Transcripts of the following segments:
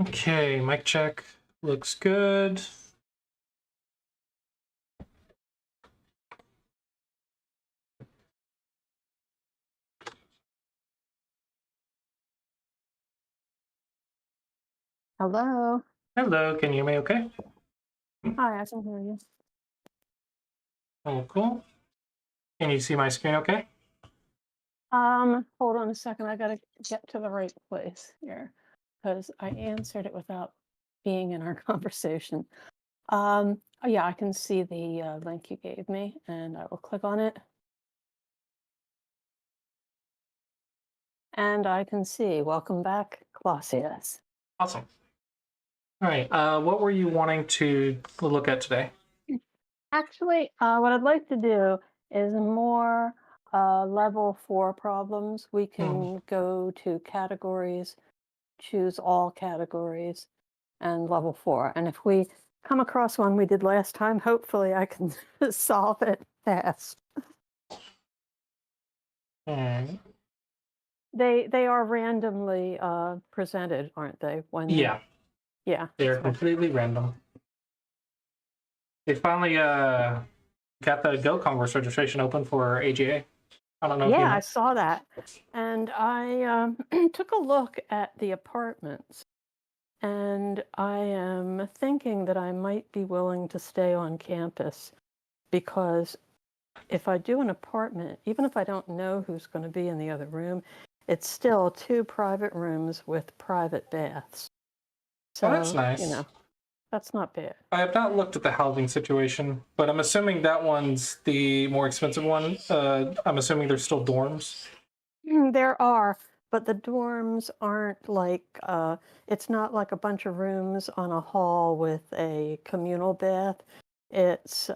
Okay, mic check. Looks good. Hello. Hello, can you hear me okay? Hi, I can hear you. Oh, cool. Can you see my screen okay? Hold on a second. I gotta get to the right place here because I answered it without being in our conversation. Oh yeah, I can see the link you gave me, and I will click on it. And I can see, welcome back, Clausius. Awesome. All right, what were you wanting to look at today? Actually, what I'd like to do is more level 4 problems. We can go to categories, choose all categories, and level 4. And if we come across one we did last time, hopefully I can solve it fast. Hmm. They are randomly presented, aren't they? Yeah, Yeah. they're completely random. They finally got the Go Congress registration open for AGA. I don't know if you Yeah, I know. saw that. And I took a look at the apartments, and I am thinking that I might be willing to stay on campus because if I do an apartment, even if I don't know who's going to be in the other room, it's still 2 private rooms with private baths. Oh, that's So, nice. that's not bad. I have not looked at the housing situation, but I'm assuming that one's the more expensive one. I'm assuming there's still dorms. There are, but the dorms aren't like, it's not like a bunch of rooms on a hall with a communal bath. It's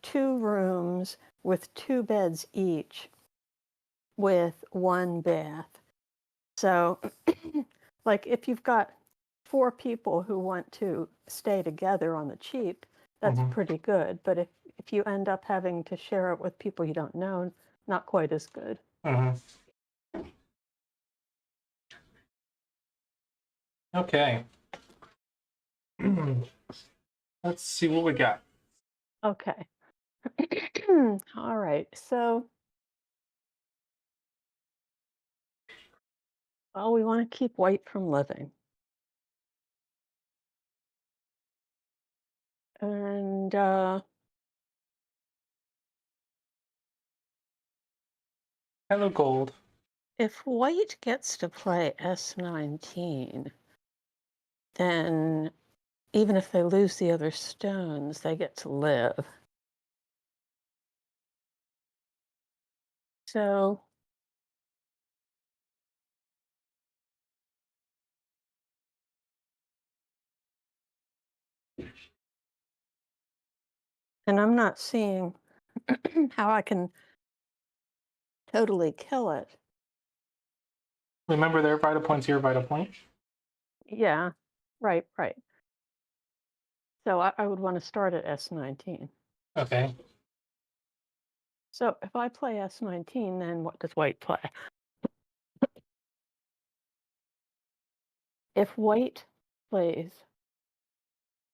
2 rooms with 2 beds each with 1 bath. So, like, if you've got 4 people who want to stay together on the cheap, that's Mhm. pretty good. But if you end up having to share it with people you don't know, not quite as good. Mhm. Okay. Let's see what we got. Okay. All right. So, well, we want to keep white from living. And Hello, gold. if white gets to play S19, then even if they lose the other stones, they get to live. So, and I'm not seeing how I can totally kill it. Remember their vital point's your vital point. Yeah, right, right. So I would want to start at S19. Okay. So if I play S19, then what does white play? If white plays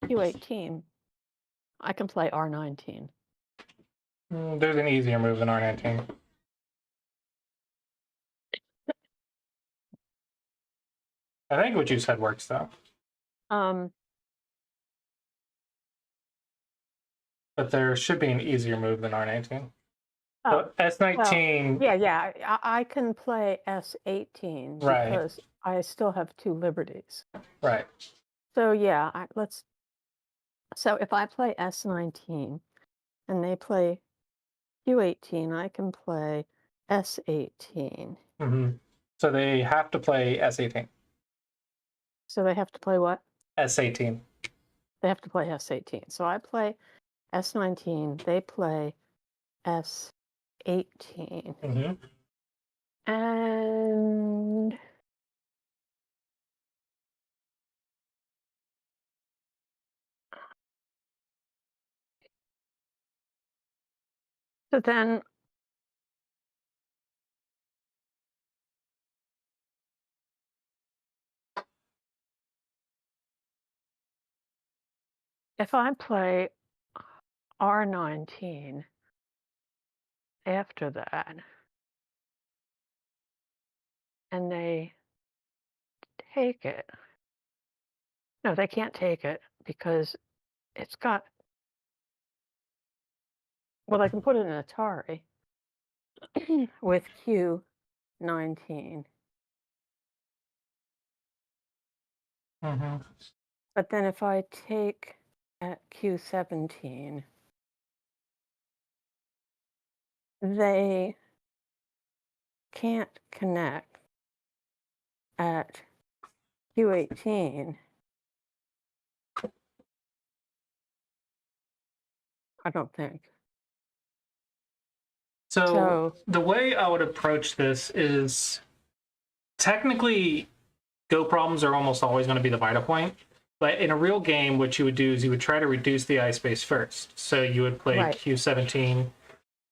Q18, I can play R19. There's an easier move than R19. I think what you said works though, Um, but there should be an easier move than R19. oh, So well, S19, yeah, I can play S18 right, because I still have 2 liberties. right. So yeah, so if I play S19 and they play Q18, I can play S18. So they have to play S18. So they have to play what? S18. They have to play S18. So I play S19, they play S18. And so then if I play R19 after that, and they take it. No, they can't take it because it's got, well, I can put it in Atari with Q19. Mm-hmm. But then if I take at Q17, they can't connect at Q18. I don't think. So the way I would approach this is technically Go problems are almost always going to be the vital point. But in a real game, what you would do is you would try to reduce the ice space first. So you would play Right. Q17,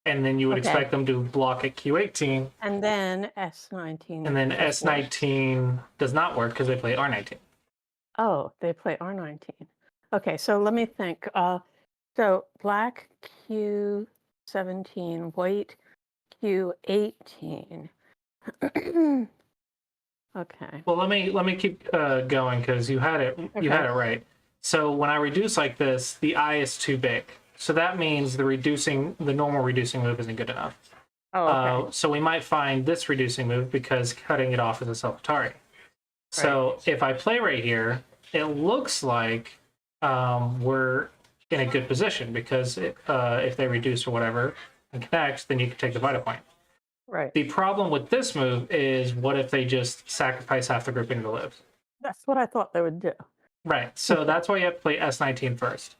and then you would expect them to block at Q18. And then S19. And then S19 does not work because they play R19. Oh, they play R19. Okay, so let me think. So black Q17, white Q18. Okay. Well, let me keep going because you had it right. So when I reduce like this, the eye is too big. So that means the normal reducing move isn't good enough. Oh, okay. So we might find this reducing move because cutting it off is a self-Atari. So if I play right here, it looks like we're in a good position because if they reduce or whatever and connect, then you can take the vital point. Right. The problem with this move is what if they just sacrifice half the grouping to live? That's what I thought they would do. Right. So that's why you have to play S19 first.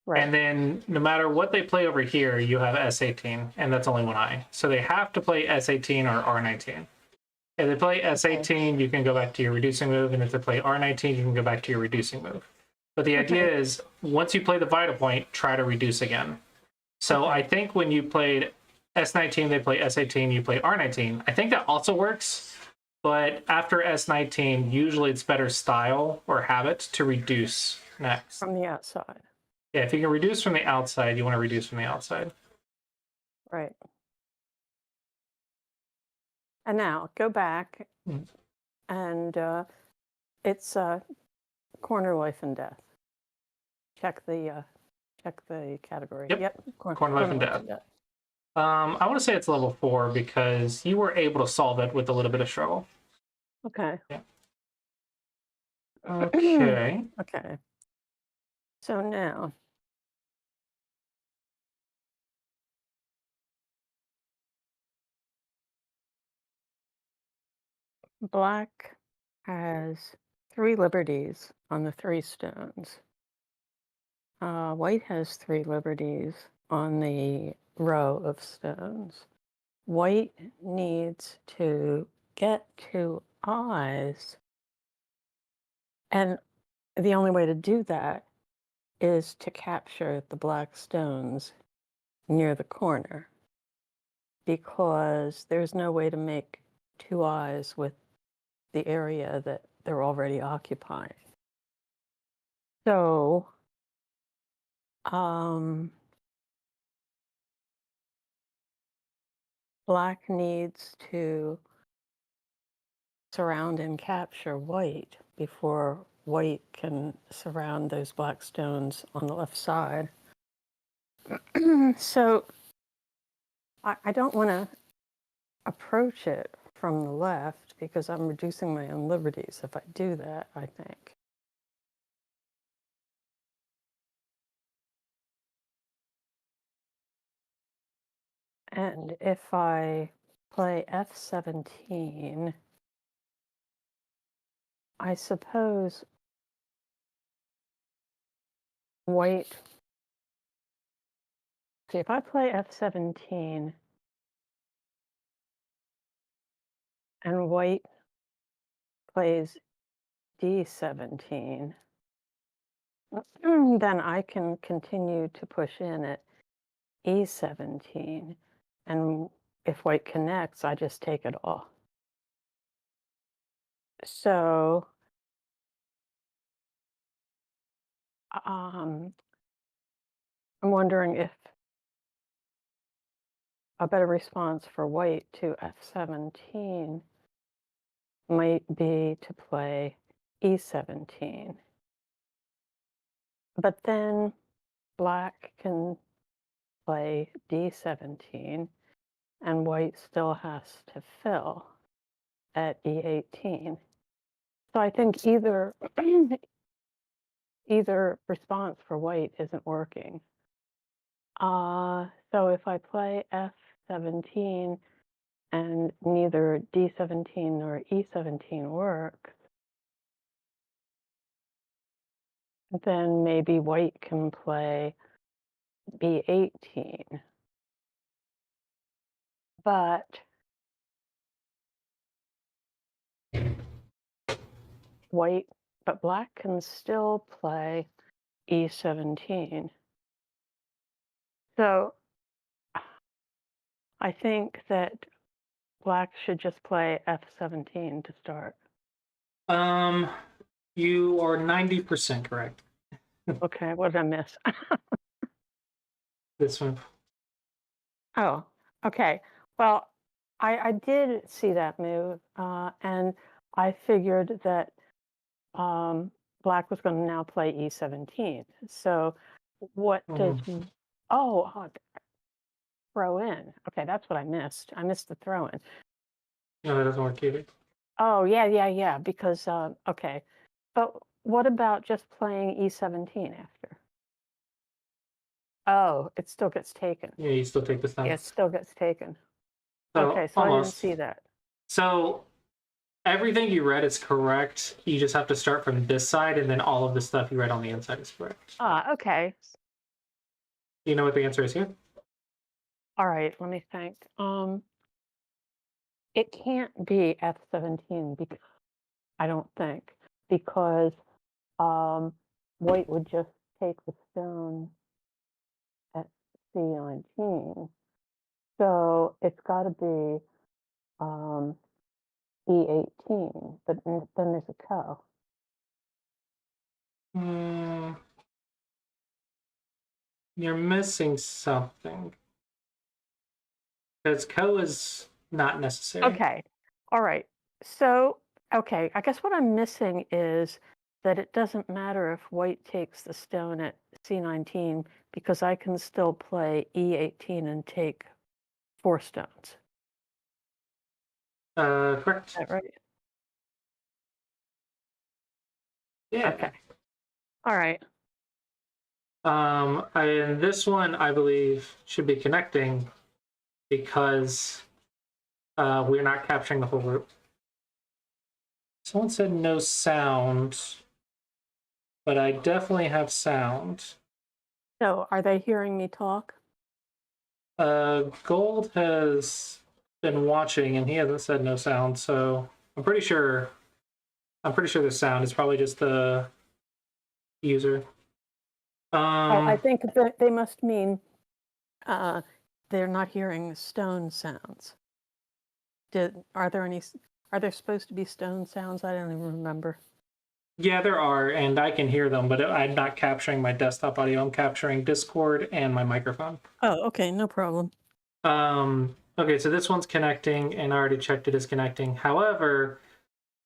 Right. And then no matter what they play over here, you have S18, and that's only one eye. So they have to play S18 or R19. If they play S18, you can go back to your reducing move, and if they play R19, you can go back to your reducing move. But the idea is, once you play the vital point, try to reduce again. So I think when you played S19, they play S18, you play R19. I think that also works, but after S19, usually it's better style or habit to reduce next. From the outside. Yeah, if you can reduce from the outside, you want to reduce from the outside. Right. And now go back, and it's corner life and death. Check the category. Yep. Corner life and death. I want to say it's level 4 because you were able to solve it with a little bit of struggle. Okay. Yeah. Okay. Okay. So now, black has 3 liberties on the 3 stones. White has 3 liberties on the row of stones. White needs to get 2 eyes, and the only way to do that is to capture the black stones near the corner, because there's no way to make 2 eyes with the area that they're already occupying. So, black needs to surround and capture white before white can surround those black stones on the left side. So I don't want to approach it from the left because I'm reducing my own liberties if I do that, I think. And if I play F17, I suppose white. See, if I play F17 and white plays D17, then I can continue to push in at E17. And if white connects, I just take it off. So I'm wondering if a better response for white to f17 might be to play e17. But then black can play d17 and white still has to fill at e18. So I think either either response for white isn't working. So if I play f17 and neither d17 nor e17 work, then maybe white can play b18. But black can still play e17. So I think that black should just play f17 to start. You are 90% correct. Okay, what did I miss? This one. Oh, okay. Well, I did see that move, and I figured that black was going to now play e17. So what does oh, throw in? Okay, that's what I missed. I missed the throw in. No, that doesn't work either. Oh, yeah. Because okay, but what about just playing e17 after? Oh, it still gets taken. Yeah, you still take this time. Yeah, it still gets taken. So, Okay, so almost. I didn't see that. So everything you read is correct. You just have to start from this side, and then all of the stuff you read on the inside is correct. Okay. You know what the answer is here? All right, let me think. It can't be f17 because I don't think because white would just take the stone at c19. So it's got to be e18, but then there's a co. You're missing something. Because co is not necessary. Okay, all right. So, okay, I guess what I'm missing is that it doesn't matter if white takes the stone at c19 because I can still play e18 and take 4 stones. Correct. Is that right? Yeah. Okay. All right. And this one, I believe, should be connecting because we're not capturing the whole route. Someone said no sound, but I definitely have sound. So, are they hearing me talk? Gold has been watching, and he hasn't said no sound, so I'm pretty sure the sound is probably just the user. I think that they must mean they're not hearing stone sounds. Are there supposed to be stone sounds? I don't even remember. Yeah, there are, and I can hear them, but I'm not capturing my desktop audio. I'm capturing Discord and my microphone. Oh, okay, no problem. Okay, so this one's connecting, and I already checked it is connecting. However,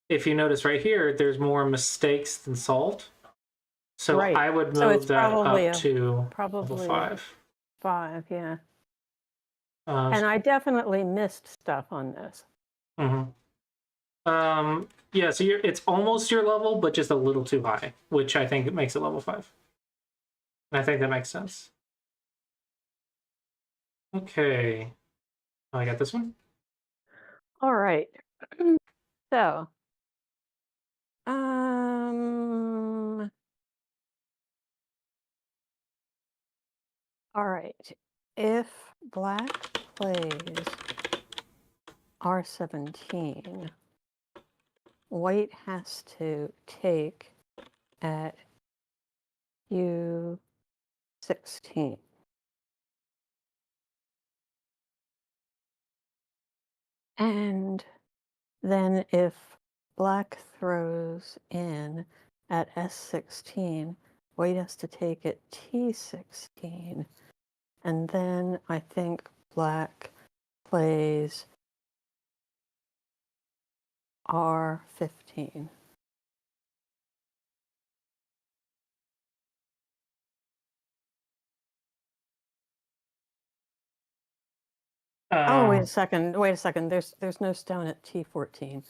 if you notice right here, there's more mistakes than solved. So Right. I would So move it's that probably up to probably level 5. 5, yeah. And I definitely missed stuff on this. Yeah, so it's almost your level, but just a little too high, which I think makes it level 5. And I think that makes sense. Okay. Oh, I got this one. All right. So, all right. If black plays r17, white has to take at u16. And then if black throws in at s16, white has to take at T16. And then I think black plays R15. Oh, wait a second. Wait a second. There's no stone at T14.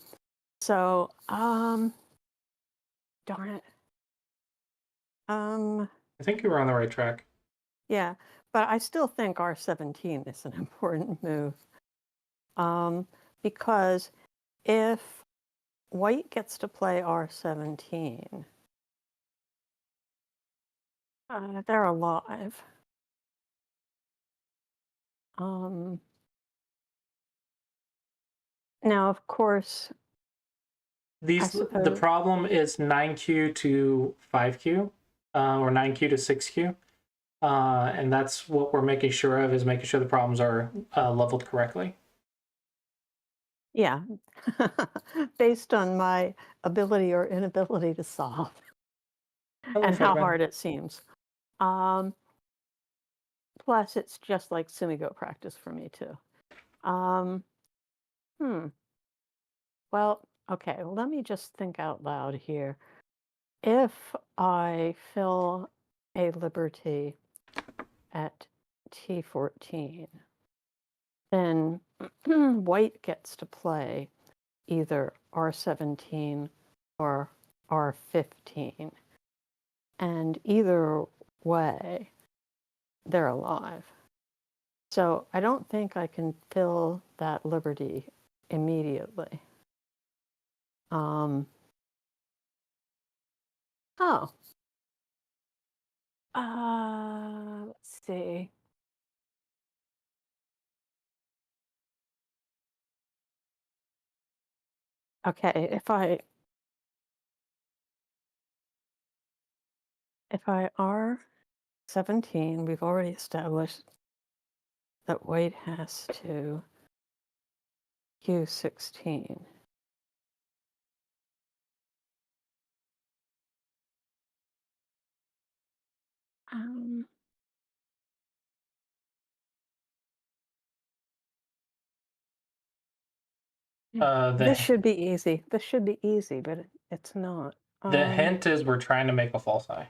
So, darn it. I think you were on the right track. Yeah, but I still think R17 is an important move. Because if white gets to play R17, they're alive. Now, of course, The suppose- problem is 9Q to 5Q, or 9Q to 6Q. And that's what we're making sure of, is making sure the problems are leveled correctly. yeah, based on my ability or inability to solve Hello, and how Fredman. hard it seems. Plus, it's just like Sumigo practice for me too. Well, okay, let me just think out loud here. If I fill a liberty at T14, then white gets to play either R17 or R15. And either way, they're alive. So I don't think I can fill that liberty immediately. Oh. Let's see. Okay, if I R17, we've already established that white has to Q16. This should be easy. This should be easy, but it's not. The hint is we're trying to make a false eye.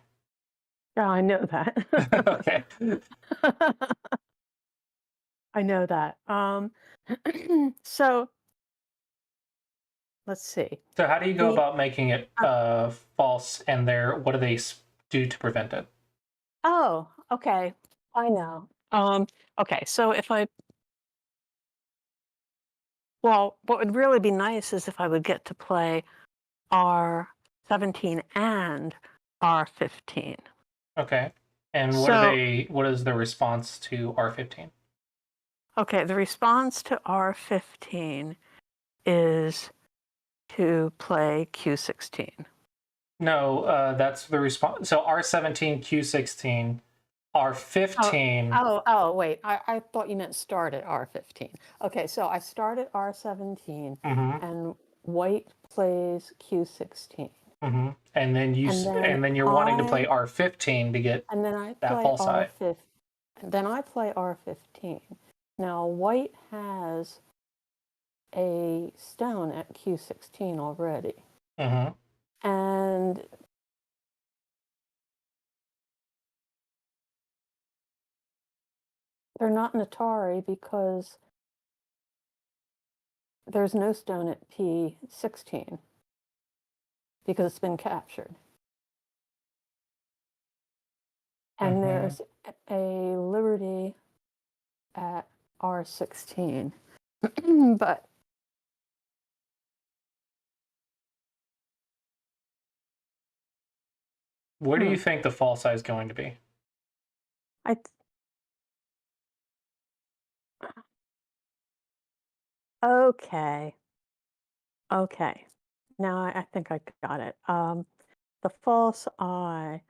Yeah, I know that. Okay. I know that. So let's see. So how do you go about making it false, and what do they do to prevent it? Oh, okay. I know. Okay, so well, what would really be nice is if I would get to play R17 and R15. Okay. And what is the response to R15? Okay, the response to R15 is to play Q16. No, that's the response. So R17, Q16, R15. Oh, wait. I thought you meant start at R15. Okay, so I start at R17 and white plays Q16. And then you're wanting to play R15 to get that false eye. Then I play R15. Now white has a stone at Q16 already. And they're not an Atari because there's no stone at P16 because it's been captured. And there's a liberty at R16. But where do you think the false eye is going to be? Okay. Now I think I got it. The false eye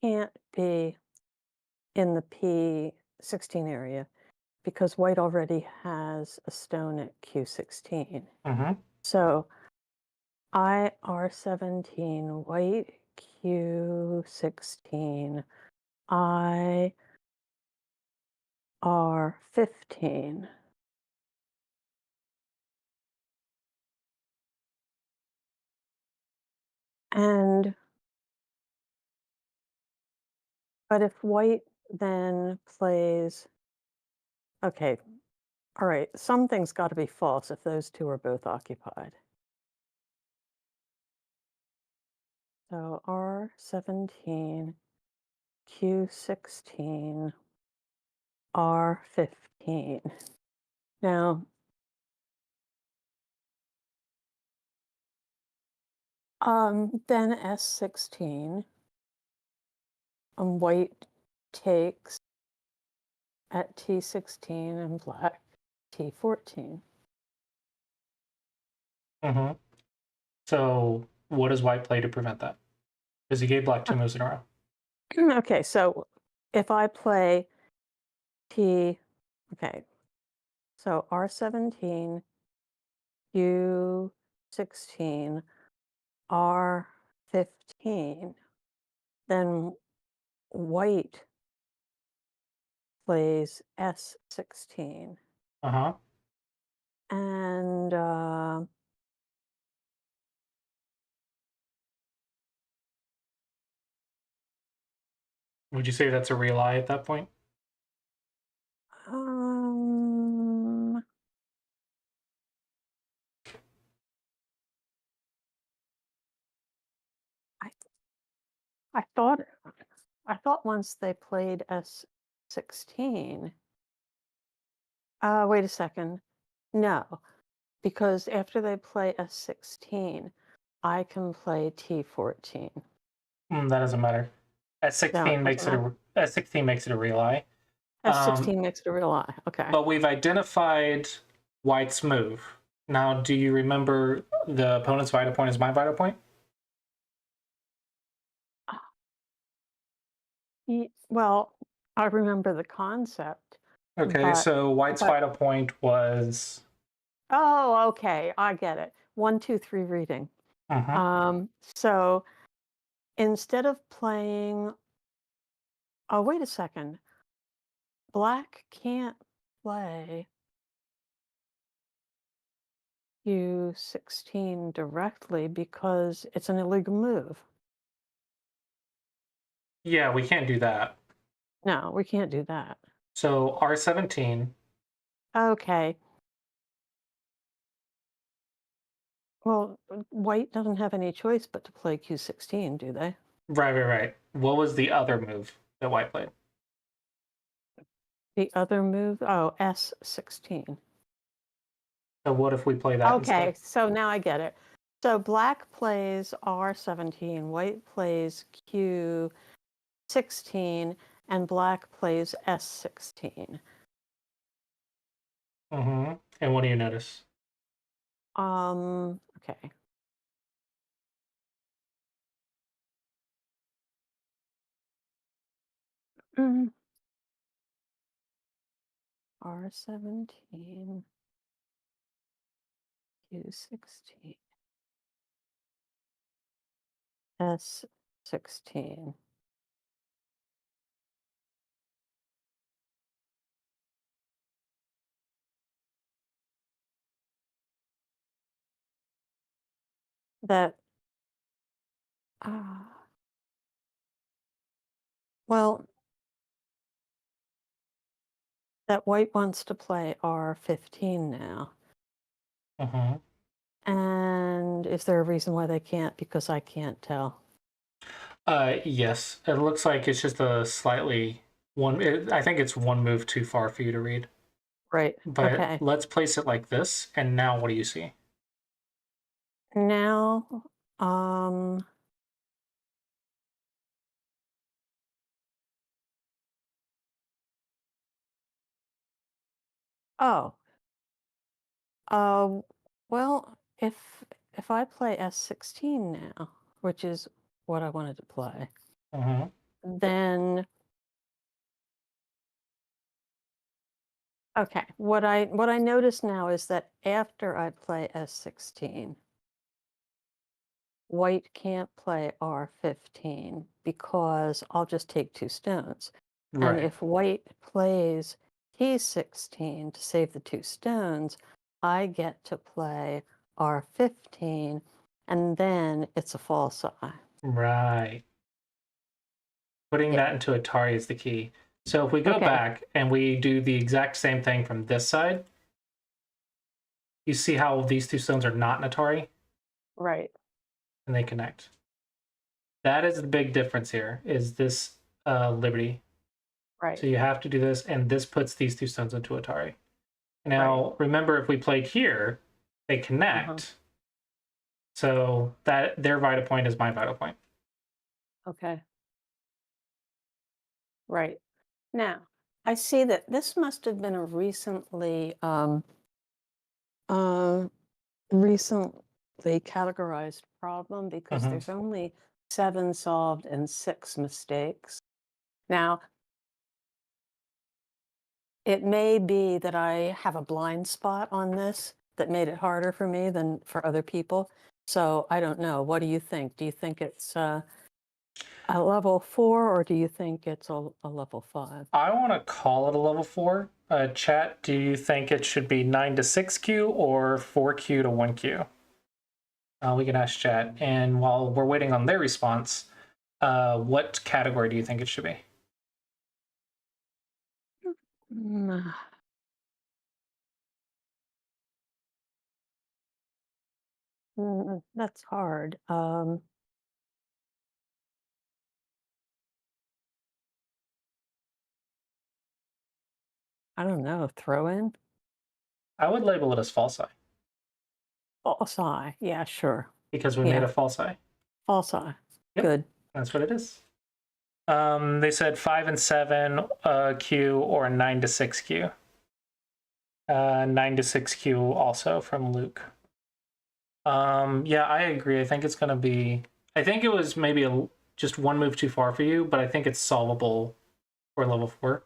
can't be in the P16 area because white already has a stone at Q16. So I R17, white Q16, I, R15. And, but if white then plays, okay, all right, something's got to be false if those two are both occupied. So R17, Q16, R15. Now, then S16, white takes at T16 and black T14. Mm-hmm. So what does white play to prevent that? Because he gave black 2 moves in a row. Okay, so if I play T, okay, so R17, U16, R15, then white plays S16. Uh-huh. And Would you say that's a real eye at that point? um, I I thought once they played S16. Wait a second. No, because after they play S16, I can play T14. That doesn't matter. No, S16 it makes doesn't it matter. S16 makes it a real eye. S16 makes it a real eye. Okay. But we've identified white's move. Now, do you remember the opponent's vital point is my vital point? Well, I remember the concept, Okay, but so white's but vital point was. oh, okay, I get it. 1, 2, 3 reading. So instead of playing, oh, wait a second. Black can't play U16 directly because it's an illegal move. Yeah, we can't do that. No, we can't do that. So R17. Okay. Well, white doesn't have any choice but to play Q16, do they? Right. What was the other move that white played? The other move, oh, S16. So what if we play that Okay, instead? so now I get it. So black plays R17, white plays Q16, and black plays S16. And what do you notice? Okay. Mm. R17, Q16, S16. That, uh, well, that white wants to play R15 now. And is there a reason why they can't? Because I can't tell. Yes. It looks like it's just a slightly I think it's 1 move too far for you to read. Right. But Okay. let's place it like this, and now what do you see? Now, um, oh, uh, well, if I play S16 now, which is what I wanted to play, then okay, what I notice now is that after I play S16, white can't play R15 because I'll just take 2 stones. And Right. if white plays T16 to save the 2 stones, I get to play R15, and then it's a false eye. Right. Putting Yeah. that into Atari is the key. So if we go Okay. back and we do the exact same thing from this side, you see how these 2 stones are not in Atari Right. and they connect. That is the big difference here, is this Liberty. Right. So you have to do this, and this puts these 2 stones into Atari. Now, remember, if we played here, they connect. So that their vital point is my vital point. Okay. Right. Now, I see that this must have been a uh, recently categorized problem because Hmm. there's only 7 solved and 6 mistakes. Now, it may be that I have a blind spot on this that made it harder for me than for other people. So I don't know. What do you think? Do you think it's a level 4 or do you think it's a level 5? I want to call it a level 4. Chat, do you think it should be 9 to 6Q or 4Q to 1Q? We can ask chat. And while we're waiting on their response, what category do you think it should be? Mm, that's hard. I don't know. Throw in? I would label it as false eye False eye. Yeah, sure. because we made Yeah, a false eye. false eye. Yep, Good. that's what it is. They said 5 and 7 Q or 9 to 6Q. 9 to 6Q also from Luke. Yeah, I agree. I think it's going to be. I think it was maybe just one move too far for you, but I think it's solvable for level 4.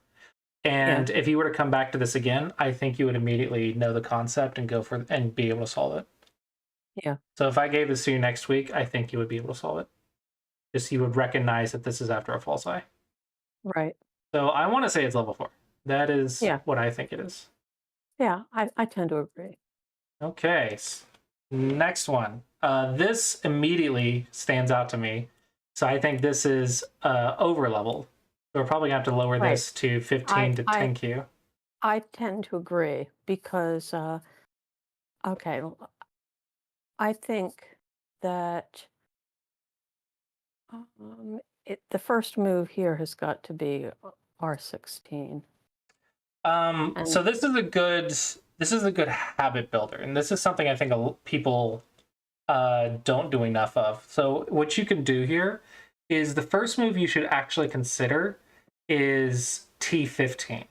Yeah. And if you were to come back to this again, I think you would immediately know the concept and go for and be able to solve it. Yeah. So if I gave this to you next week, I think you would be able to solve it. Just you would recognize that this is after a false eye. Right. So I want to say it's level 4. That is Yeah. what I think it is. Yeah. I tend to agree. Okay, next one. This immediately stands out to me. So I think this is over level. We're probably going to have to lower Right. this to 15 to 10Q. I tend to agree because, okay, I think that the first move here has got to be R16. So And this is a good habit builder, and this is something I think people don't do enough of. So what you can do here is the first move you should actually consider is T15.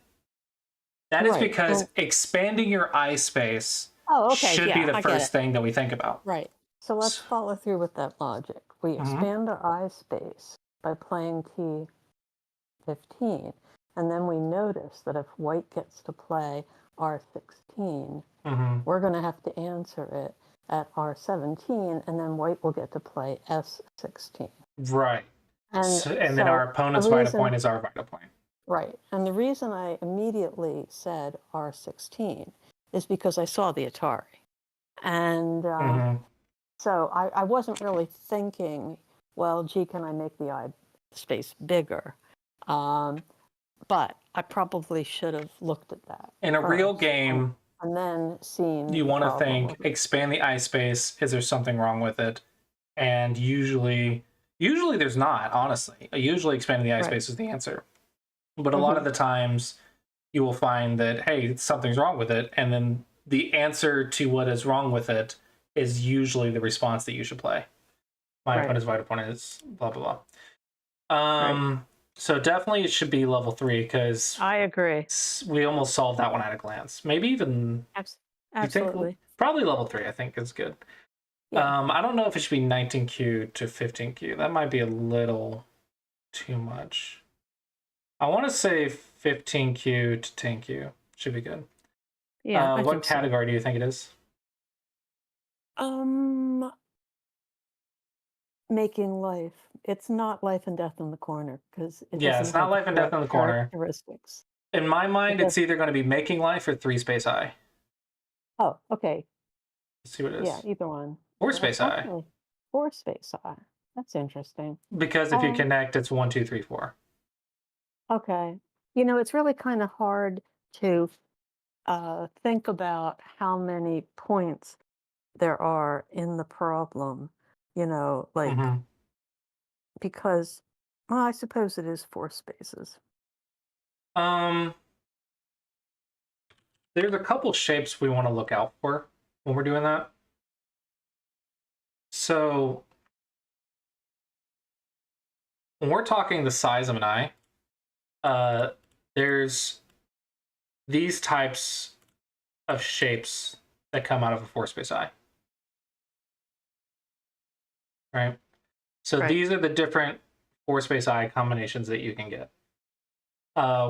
That is right. because Well, expanding your eye space oh, okay. should be Yeah, the I get first it. thing that we think about. Right. So let's follow through with that logic. We Mhm. expand our eye space by playing T15, and then we notice that if white gets to play R16, Mhm. we're going to have to answer it at R17, and then white will get to play S16. Right. And And then our opponent's vital point is our vital point. right, and the reason I immediately said R16 is because I saw the Atari. And Mhm. so I wasn't really thinking, well, gee, can I make the eye space bigger? But I probably should have looked at that In a real first game, and then seen you the want to problem think with it. expand the eye space. Is there something wrong with it? And usually there's not. Honestly, usually expanding the eye Right. space is the answer. But a lot of the times, you will find that hey, something's wrong with it, and then the answer to what is wrong with it is usually the response that you should play. My Right. opponent's vital point is blah blah blah. Right. So definitely it should be level 3 because I agree. we almost solved that one at a glance. Maybe even you think Absolutely. probably level 3. I think is good. Yeah. I don't know if it should be 19Q to 15Q. That might be a little too much. I want to say 15Q to 10Q should be good. Yeah. I What think so. category do you think it is? making life. It's not life and death in the corner because it Yeah, doesn't it's not have the life and death correct in the corner. characteristics. In my It mind, does. it's either going to be making life or three space I. Oh, okay. Let's see what it Yeah, is. either one. Four space I. Okay. Four space I. That's interesting. Because if you Uh, connect, it's 1, 2, 3, 4. okay. You know, it's really kind of hard to think about how many points there are in the problem, like, Hmm. because, well, I suppose it is four spaces. Um, there's a couple shapes we want to look out for when we're doing that. So when we're talking the size of an eye, uh, there's these types of shapes that come out of a four space eye, right? So Right. these are the different four space eye combinations that you can get.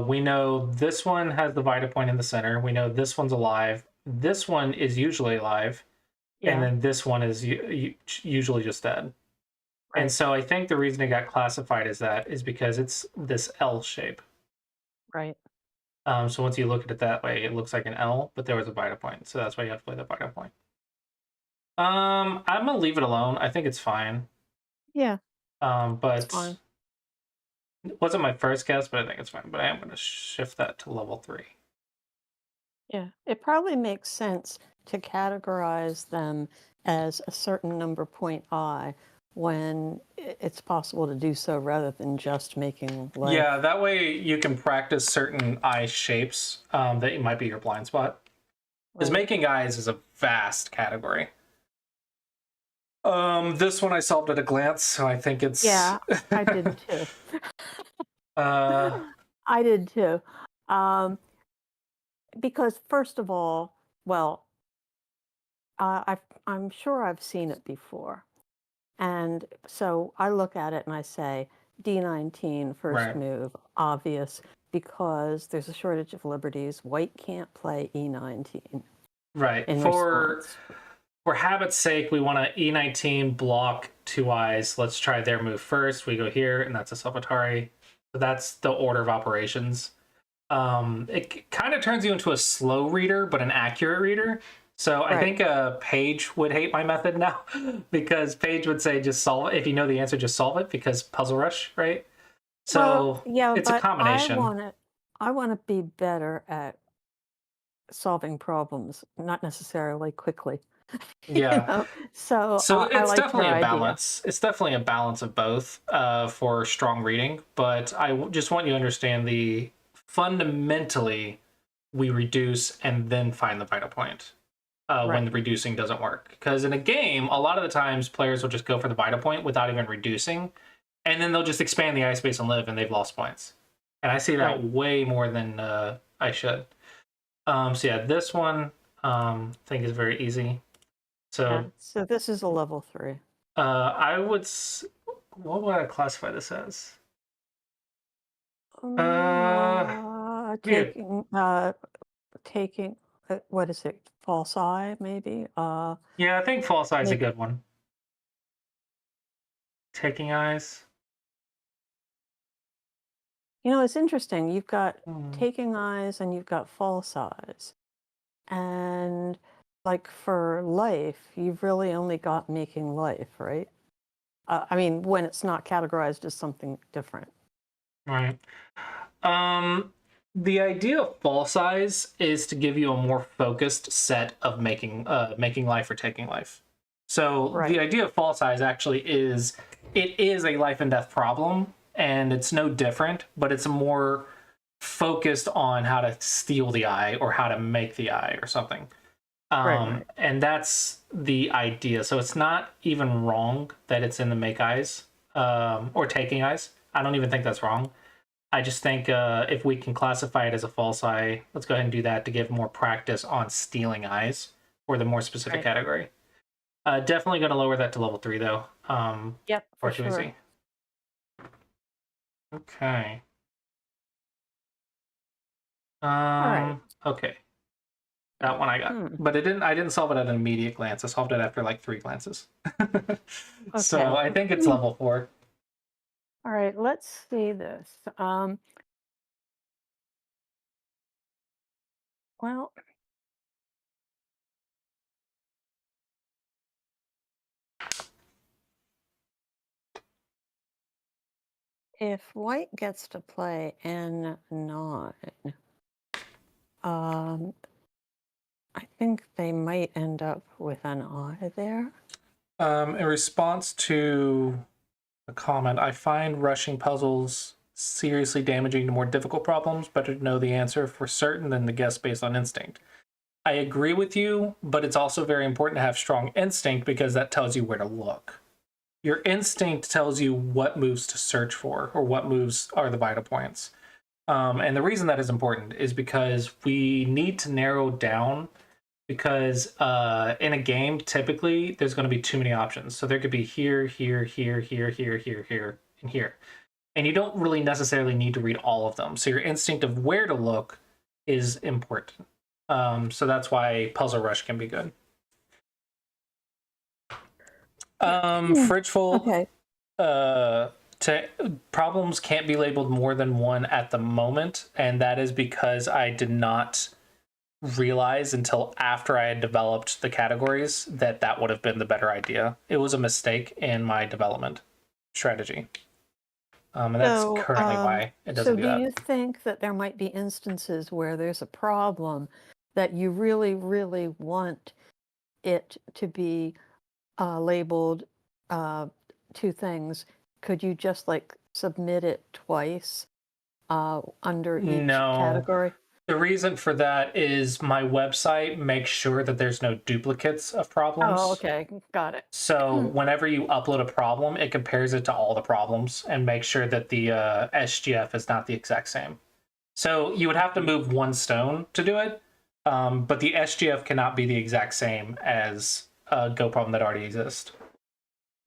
We know this one has the Vita point in the center. We know this one's alive. This one is usually alive, and Yeah. then this one is usually just dead. And Right. so I think the reason it got classified as that is because it's this L shape. Right. So once you look at it that way, it looks like an L, but there was a Vita point, so that's why you have to play the Vita point. I'm gonna leave it alone. I think it's fine. Yeah. It's But fine. it wasn't my first guess, but I think it's fine. But I am gonna shift that to level 3. Yeah. It probably makes sense to categorize them as a certain number point I when it's possible to do so rather than just making life. Yeah, that way you can practice certain eye shapes that might be your blind spot. Because Right. making eyes is a vast category. This one I solved at a glance, so I think it's Yeah, I did too. uh I did too. Um, because first of all, well, I'm sure I've seen it before. And so I look at it and I say, D19 first right. move, obvious, because there's a shortage of liberties. White can't play E19 Right. in For response. habit's sake, we want to E19 block two eyes. Let's try their move first. We go here, and that's a Solfatari. So that's the order of operations. It kind of turns you into a slow reader, but an accurate reader. So I Right. think Paige would hate my method now because Paige would say just solve it. If you know the answer, just solve it because puzzle rush, right? Well, So yeah, it's a but I combination. want to I want to be better at solving problems, not necessarily quickly, you Yeah. know. So So I it's like your definitely a idea. balance. It's definitely a balance of both for strong reading. But just want you to understand the fundamentally we reduce and then find the vital point when Right. the reducing doesn't work. Because in a game, a lot of the times players will just go for the vital point without even reducing, and then they'll just expand the ice space and live, and they've lost points. And I see that Right. way more than I should. So yeah, this one I think is very easy. Yeah. So So this is a level 3. I would. What would I classify this as? Um, Uh, uh, yeah, taking uh taking what is it? False eye, maybe? yeah. I think false eye is a Make good one. Taking eyes. it's interesting. You've got Hmm. taking eyes and you've got false eyes. And like for life, you've really only got making life, right? I mean, when it's not categorized as something different. Right. Um, the idea of false eyes is to give you a more focused set of making life or taking life. So the Right. idea of false eyes actually is it is a life and death problem, and it's no different, but it's more focused on how to steal the eye or how to make the eye or something. Right, right. And that's the idea. So it's not even wrong that it's in the make eyes or taking eyes. I don't even think that's wrong. I just think if we can classify it as a false eye, let's go ahead and do that to give more practice on stealing eyes for the more specific Right. category. Definitely going to lower that to level 3 though. Yep, for Far too sure. easy. Okay. All right. Okay. That one I got, Hmm. but it didn't. I didn't solve it at an immediate glance. I solved it after like 3 glances. So Okay. I think it's level 4. All right, let's see this. Well, if white gets to play N9, I think they might end up with an I there. In response to a comment, I find rushing puzzles seriously damaging to more difficult problems. Better to know the answer for certain than to guess based on instinct. I agree with you, but it's also very important to have strong instinct because that tells you where to look. Your instinct tells you what moves to search for or what moves are the vital points. And the reason that is important is because we need to narrow down because in a game, typically there's going to be too many options. So there could be here, here, here, here, here, here, here, and here. And you don't really necessarily need to read all of them. So your instinct of where to look is important. So that's why Puzzle Rush can be good. Fridgeful, Okay. problems can't be labeled more than one at the moment, and that is because I did not realize until after I had developed the categories that that would have been the better idea. It was a mistake in my development strategy. And that's So, currently why it doesn't do do that. you think that there might be instances where there's a problem that you really, really want it to be labeled two things? Could you just like submit it twice under each No. category? The reason for that is my website makes sure that there's no duplicates of problems. Oh, okay, got it. So whenever you upload a problem, it compares it to all the problems and makes sure that the SGF is not the exact same. So you would have to move one stone to do it, but the SGF cannot be the exact same as a Go problem that already exists.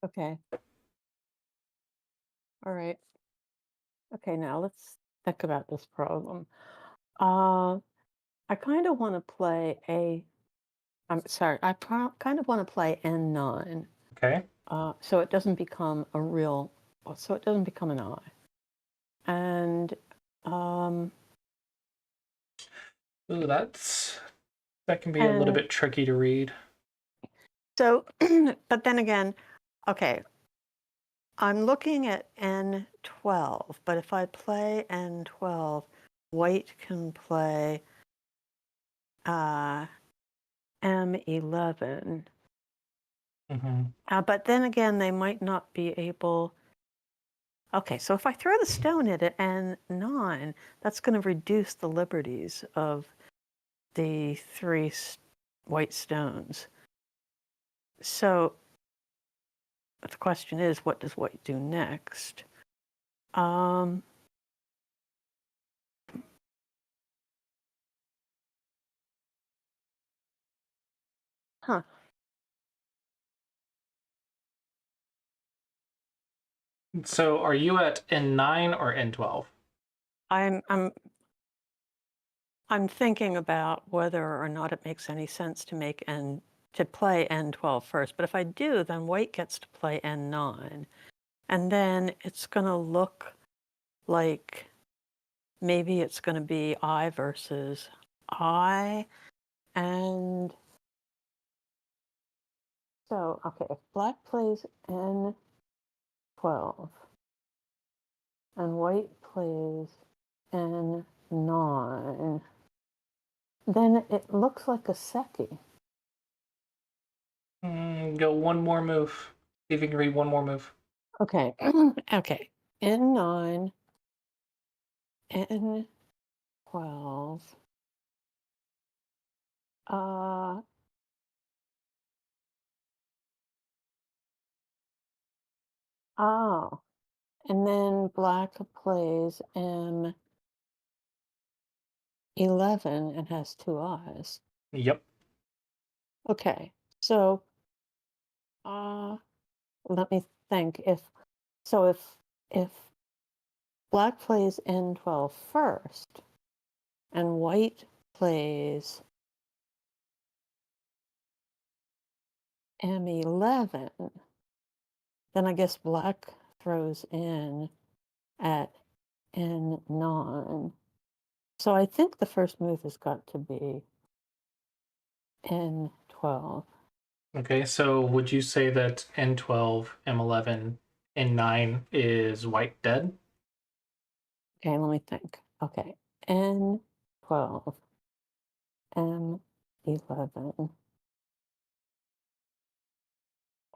Okay. All right. Okay, now let's think about this problem. I kind of want to play I'm sorry, kind of want to play N9. Okay. So it doesn't become so it doesn't become an I. And Ooh, that can be a little bit tricky to read. so, but then again, okay, I'm looking at N12, but if I play N12, white can play M11. But then again, they might not be able. Okay, so if I throw the stone at it and 9, that's going to reduce the liberties of the 3 white stones. So the question is, what does white do next? Huh. So are you at N9 or N12? I'm thinking about whether or not it makes any sense to play N12 first. But if I do, then white gets to play N9. And then it's going to look like maybe it's going to be I versus I. And so, okay, if black plays N12 and white plays N9, then it looks like a Seki. Go one more move. See if you can read one more move. Okay. Okay. N9, N12. Oh, and then black plays M11 and has 2 eyes. Yep. Okay. So, let me think. If black plays N12 first and white plays M11, then I guess black throws in at N9. So I think the first move has got to be N12. Okay, so would you say that N12, M11, N9 is white dead? Okay, let me think. Okay, N12, M11,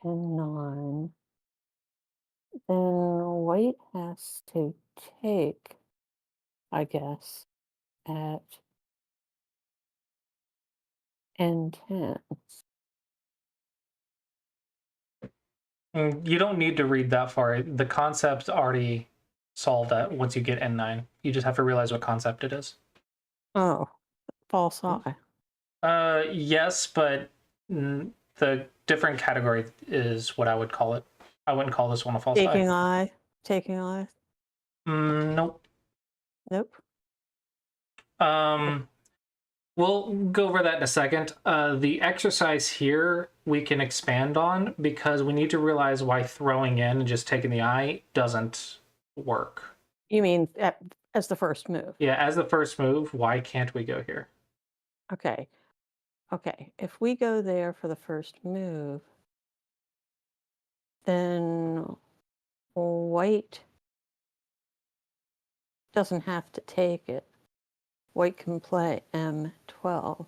N9. Then white has to take, I guess, at N10. You don't need to read that far. The concept's already solved that once you get N9. You just have to realize what concept it is. Oh, false eye. Yes, but the different category is what I would call it. I wouldn't call this one a false Taking eye. eye. Taking eye. Nope. Nope. We'll go over that in a second. The exercise here we can expand on because we need to realize why throwing in and just taking the eye doesn't work. You mean as the first move? Yeah, as the first move, why can't we go here? Okay. Okay. If we go there for the first move, then white doesn't have to take it. White can play M12,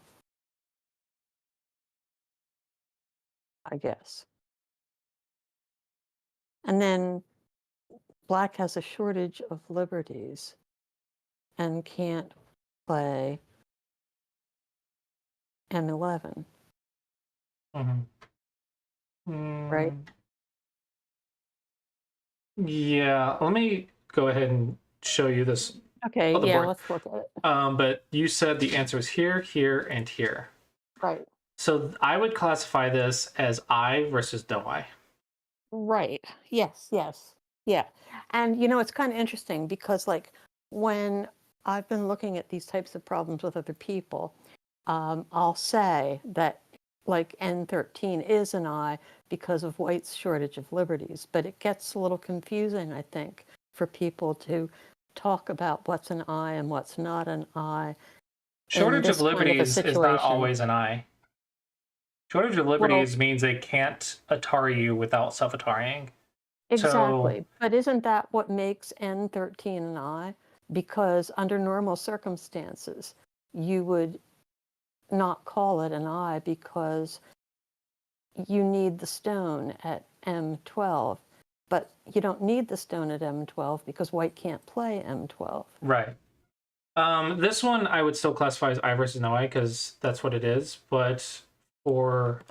I guess. And then black has a shortage of liberties and can't play M11. Right? Yeah, let me go ahead and show you this. Okay, on the yeah, board. let's look at it. But you said the answer is here, here, and here. Right. So I would classify this as I versus no I. Right. Yes, yes. Yeah. And it's kind of interesting because like when I've been looking at these types of problems with other people, I'll say that like N13 is an I because of white's shortage of liberties, but it gets a little confusing, I think, for people to talk about what's an I and what's not an I. Shortage of this kind of a liberties is not situation. always an I. Shortage of liberties means they can't Atari you without self-Atarying. Exactly. But isn't that what makes N13 an I? Because under normal circumstances, you would not call it an I because you need the stone at M12. But you don't need the stone at M12 because white can't play M12. Right. This one I would still classify as I versus no I because that's what it is. But for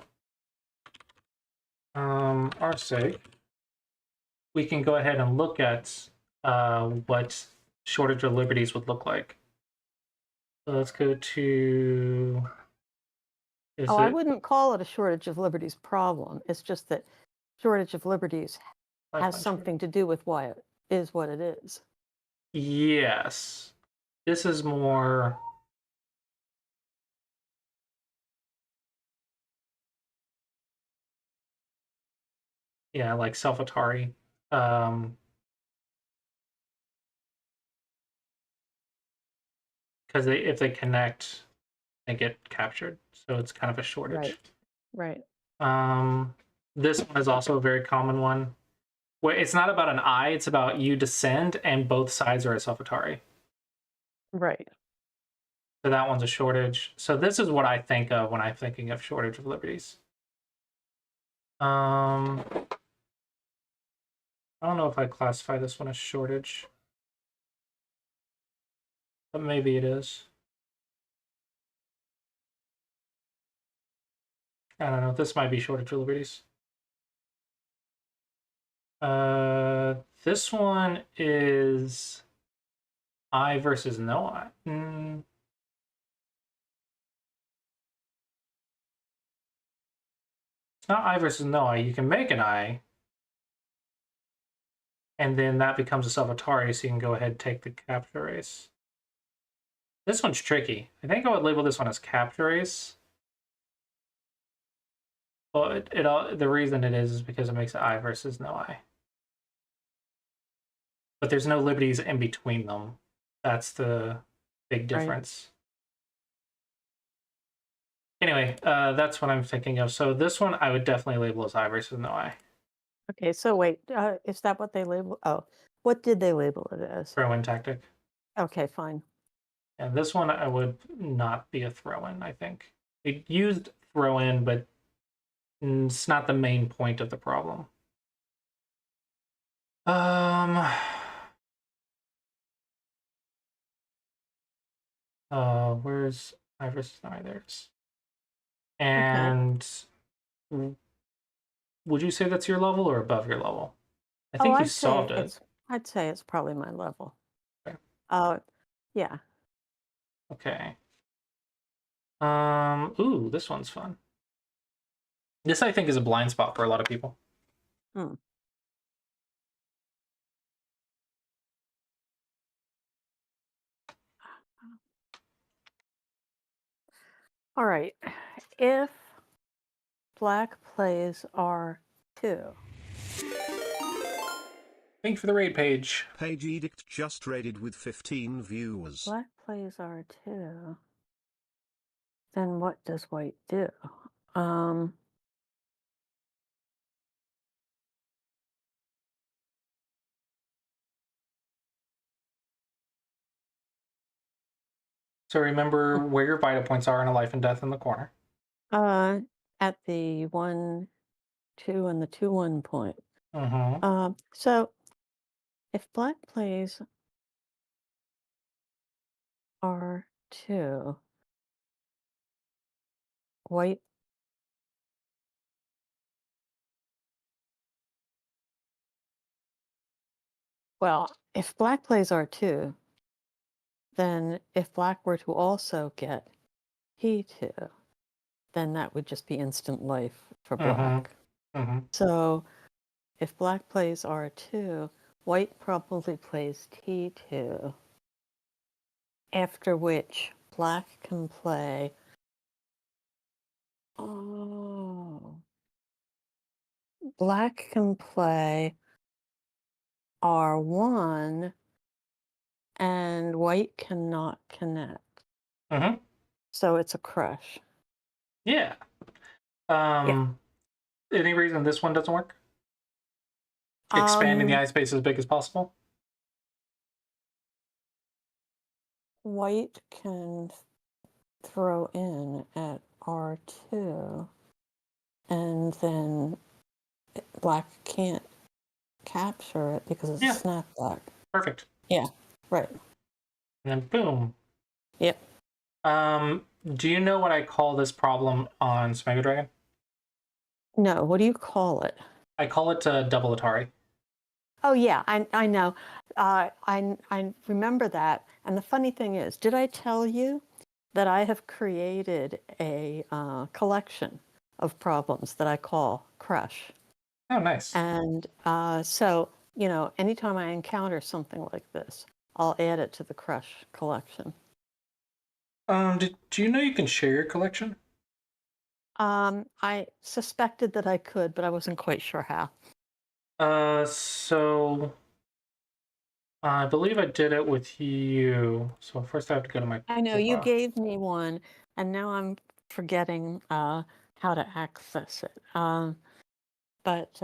our sake, we can go ahead and look at what shortage of liberties would look like. So let's go to. I wouldn't call it a shortage of liberties problem. It's just that shortage of liberties has something to do with why it is what it is. Yes. This is more. Yeah, like self-Atari. Because if they connect, they get captured. So it's kind of a shortage. Right. This one is also a very common one. Where it's not about an I, it's about you descend and both sides are a self-Atari. Right. So that one's a shortage. So this is what I think of when I'm thinking of shortage of liberties. I don't know if I classify this one as shortage. But maybe it is. I don't know. This might be shortage of liberties. This one is I versus no I. It's not I versus no I. You can make an I, and then that becomes a self-Atari, so you can go ahead and take the capture race. This one's tricky. I think I would label this one as capture race. Well, it all the reason it is because it makes it I versus no I. But there's no liberties in between them. That's the big difference. Right. Anyway, that's what I'm thinking of. So this one I would definitely label as I versus no I. Okay, so wait, is that what they label? Oh, what did they label it as? Throw-in tactic. Okay, fine. And this one I would not be a throw-in, I think. It used throw-in, but it's not the main point of the problem. Where's I versus I? There's. And would you say that's your level or above your level? I think you solved it. I'd say it's probably my level. Okay. Yeah. Okay. Ooh, this one's fun. This I think is a blind spot for a lot of people. All right. If black plays R2. Thank you for the raid, Paige. Page Edict just raided with 15 viewers. Black plays R2. Then what does white do? So remember where your vital points are in a life and death in the corner. At the 1, 2, and the 2, 1 point. Mm-hmm. So if black plays R2, white well, if black plays R2, then if black were to also get P2, then that would just be instant life for black. So if black plays R2, white probably plays T2, after which black can play black can play R1 and white cannot connect. So it's a crush. Yeah. Any reason this one doesn't work? Expanding the eye space as big as possible? White can throw in at R2, and then black can't capture it because it's a snapback. Perfect. Yeah, right. And then boom. Yep. Do you know what I call this problem on Smega Dragon? No, what do you call it? I call it double Atari. Oh yeah, I know. I remember that. And the funny thing is, did I tell you that I have created a collection of problems that I call Crush? Oh, nice. And so, you know, anytime I encounter something like this, I'll add it to the Crush collection. Do you know you can share your collection? I suspected that I could, but I wasn't quite sure how. So I believe I did it with you. So first I have to go to my I know you gave me one, and now I'm forgetting how to access it. But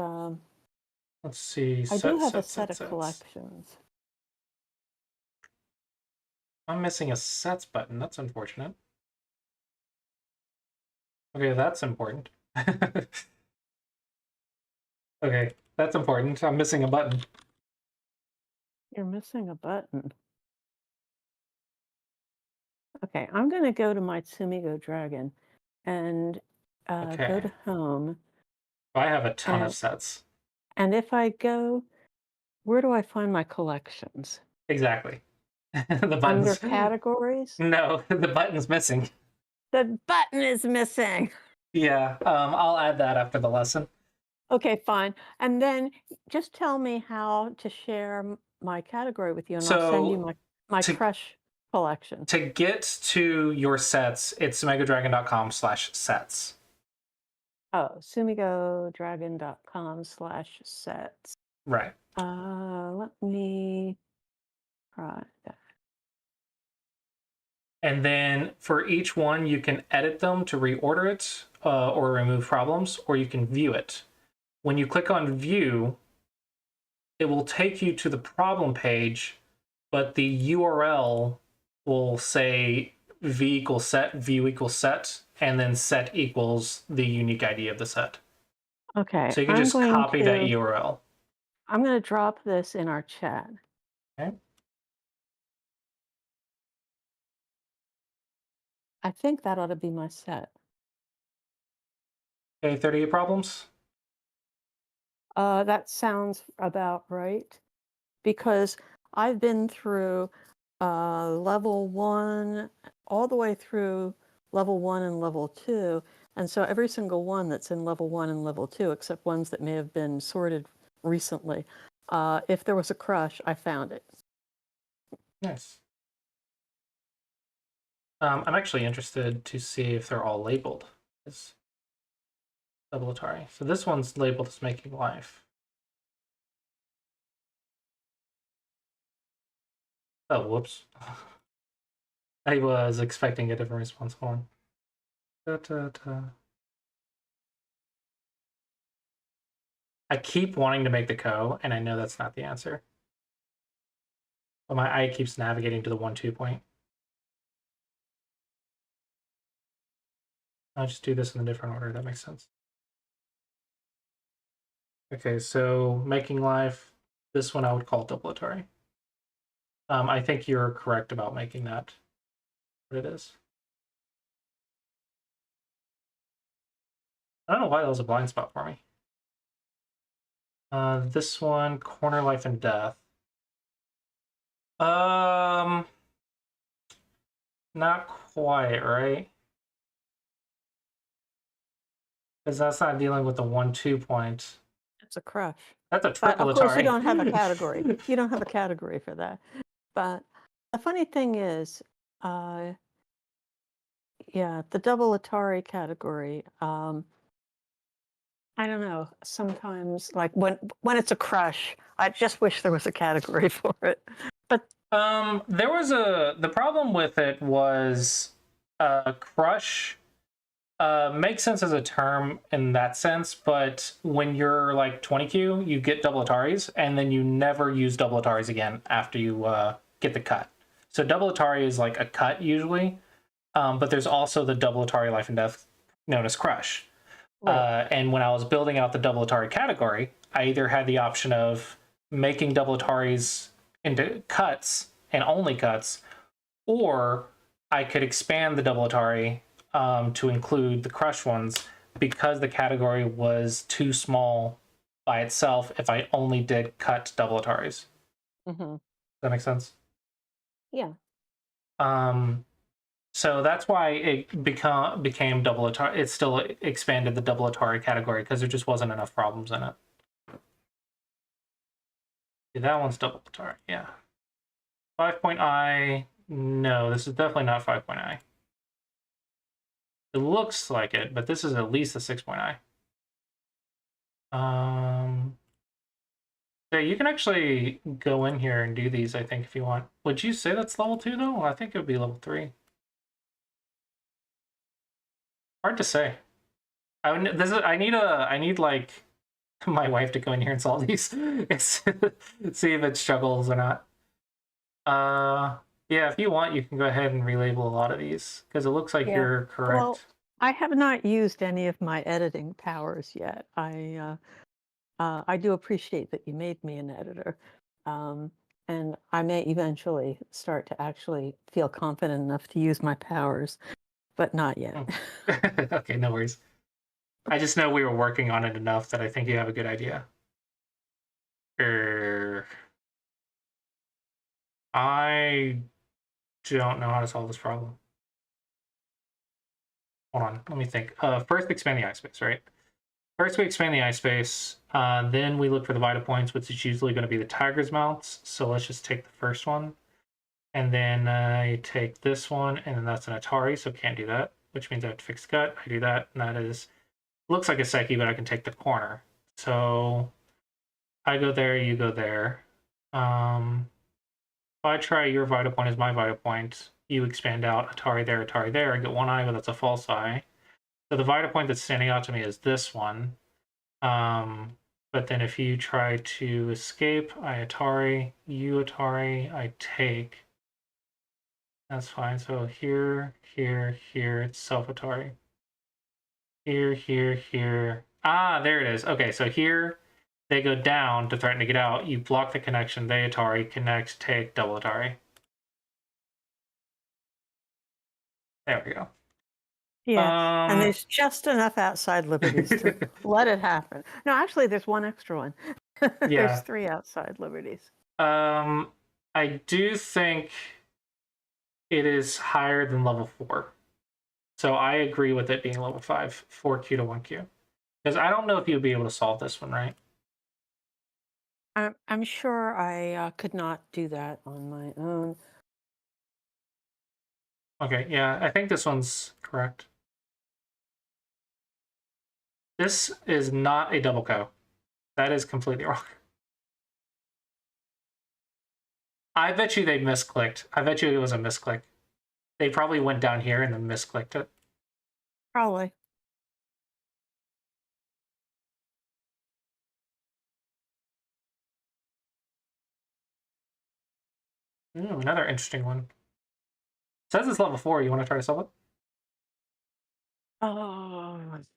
let's see. I do have a set of collections. I'm missing a sets button. That's unfortunate. Okay, that's important. Okay, that's important. I'm missing a button. You're missing a button. Okay, I'm going to go to my Tsumigo Dragon and go to home. I have a ton of sets. And if I go, where do I find my collections? Exactly. The buttons. Under categories? No, the button's missing. The button is missing. Yeah, I'll add that after the lesson. Okay, fine. And then just tell me how to share my category with you, and I'll send you my Crush collection. To get to your sets, it's megadragon.com/sets. Oh, sumigodragon.com/sets. Right. Let me try that. And then for each one, you can edit them to reorder it or remove problems, or you can view it. When you click on view, it will take you to the problem page, but the URL will say v equals set, view equals set, and then set equals the unique ID of the set. Okay, So you can just copy that URL. I'm going to drop this in our chat. Okay. I think that ought to be my set. Okay, 38 problems. That sounds about right, because I've been through level 1 all the way through level 1 and level 2, and so every single one that's in level 1 and level 2, except ones that may have been sorted recently, if there was a crush, I found it. Nice. I'm actually interested to see if they're all labeled as double Atari. So this one's labeled as Making Life. Oh, whoops. I was expecting a different response. Hold on. Da, da, da. I keep wanting to make the co, and I know that's not the answer. But my eye keeps navigating to the 1-2 point. I'll just do this in a different order. That makes sense. Okay, so Making Life, this one I would call double Atari. I think you're correct about making that what it is. I don't know why that was a blind spot for me. This one, Corner Life and Death. Not quite, right? Because that's not dealing with the 1-2 point. It's a crush. That's a But triple of course, you Atari. don't have a category. You don't have a category for that. But the funny thing is, yeah, the double Atari category. I don't know. Sometimes, like when it's a crush, I just wish there was a category for it. But there was the problem with it was crush makes sense as a term in that sense, but when you're like 20Q, you get double Ataris, and then you never use double Ataris again after you get the cut. So double Atari is like a cut usually, but there's also the double Atari Life and Death known as Crush. right. And when I was building out the double Atari category, I either had the option of making double Ataris into cuts and only cuts, or I could expand the double Atari to include the Crush ones because the category was too small by itself if I only did cut double Ataris. Mm-hmm. Does that make sense? Yeah. So that's why it became double Atari. It still expanded the double Atari category because there just wasn't enough problems in it. Yeah, that one's double Atari, yeah. 5-point I, no, this is definitely not 5-point I. It looks like it, but this is at least a 6-point I. So you can actually go in here and do these, I think, if you want. Would you say that's level 2 though? I think it would be level 3. Hard to say. I need like my wife to go in here and solve these. See if it struggles or not. Yeah, if you want, you can go ahead and relabel a lot of these because it looks like you're correct. Well, I have not used any of my editing powers yet. I do appreciate that you made me an editor, and I may eventually start to actually feel confident enough to use my powers, but not yet. Okay, no worries. I just know we were working on it enough that I think you have a good idea. I don't know how to solve this problem. Hold on, let me think. First, expand the eye space, right? First, we expand the eye space. Then we look for the Vita points, which is usually going to be the tiger's mounts. So let's just take the first one. And then I take this one, and then that's an Atari, so can't do that, which means I have to fix the cut. I do that, and that is looks like a Seki, but I can take the corner. So I go there, you go there. If I try your Vita Point as my Vita Point, you expand out, Atari there, I get one eye, but that's a false eye. So the Vita Point that's standing out to me is this one. But then if you try to escape, I Atari, you Atari, I take. That's fine. So here, it's self-Atari. Here. Ah, there it is. Okay, so here they go down to threaten to get out. You block the connection. They Atari, connect, take, double Atari. There we go. Yeah, and there's just enough outside liberties to let it happen. No, actually, there's one extra one. Yeah. There's 3 outside liberties. I do think it is higher than level 4. So I agree with it being level 5, 4Q to 1Q. Because I don't know if you'd be able to solve this one, right? I'm sure I could not do that on my own. Okay, yeah, I think this one's correct. This is not a double co. That is completely wrong. I bet you they misclicked. I bet you it was a misclick. They probably went down here and then misclicked it. Probably. Ooh, another interesting one. It says it's level 4. You want to try to solve it? Oh, let's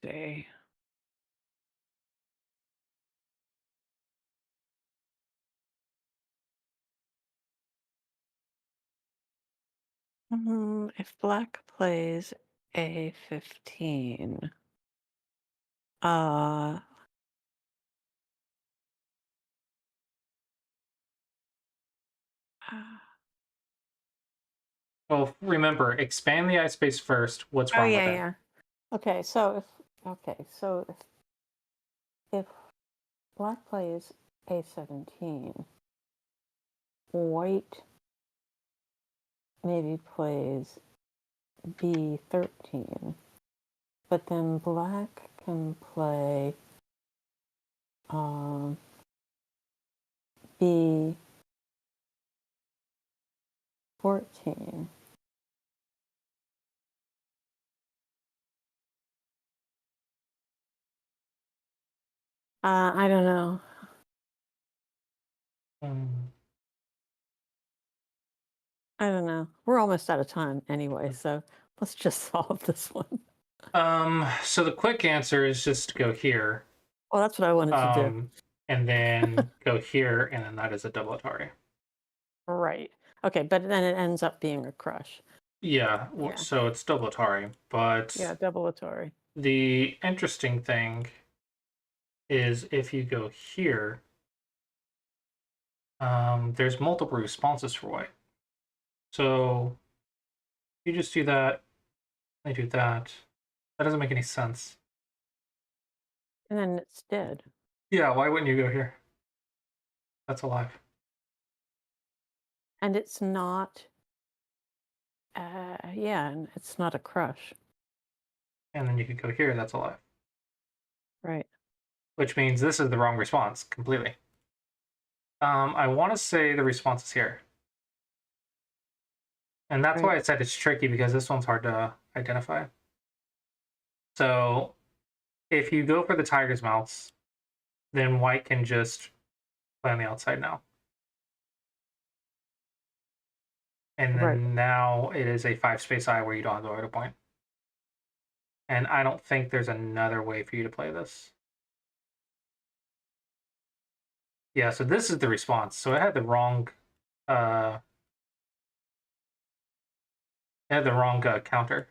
see. If black plays A15, uh, Well, remember, expand the eye space first. What's oh wrong with yeah, it? yeah. Okay, so if black plays A17, white maybe plays B13, but then black can play B14. I don't know. I don't know. We're almost out of time anyway, so let's just solve this one. So the quick answer is just to go here. Well, that's what I wanted to do. And then go here, and then that is a double Atari. Right. Okay, but then it ends up being a crush. Yeah, Yeah. So it's double Atari. But Yeah, double Atari. the interesting thing is if you go here, there's multiple responses for white. So you just do that, they do that. That doesn't make any sense. And then it's dead. Yeah, why wouldn't you go here? That's alive. And it's not, yeah, and it's not a crush. And then you could go here, that's alive. Right. Which means this is the wrong response completely. I want to say the response is here. And that's why I said it's tricky, because this one's hard to identify. So if you go for the tiger's mouths, then white can just play on the outside now. And then now it is a 5-space eye where you don't have the Vita Point. And I don't think there's another way for you to play this. Yeah, so this is the response. So it had the wrong counter.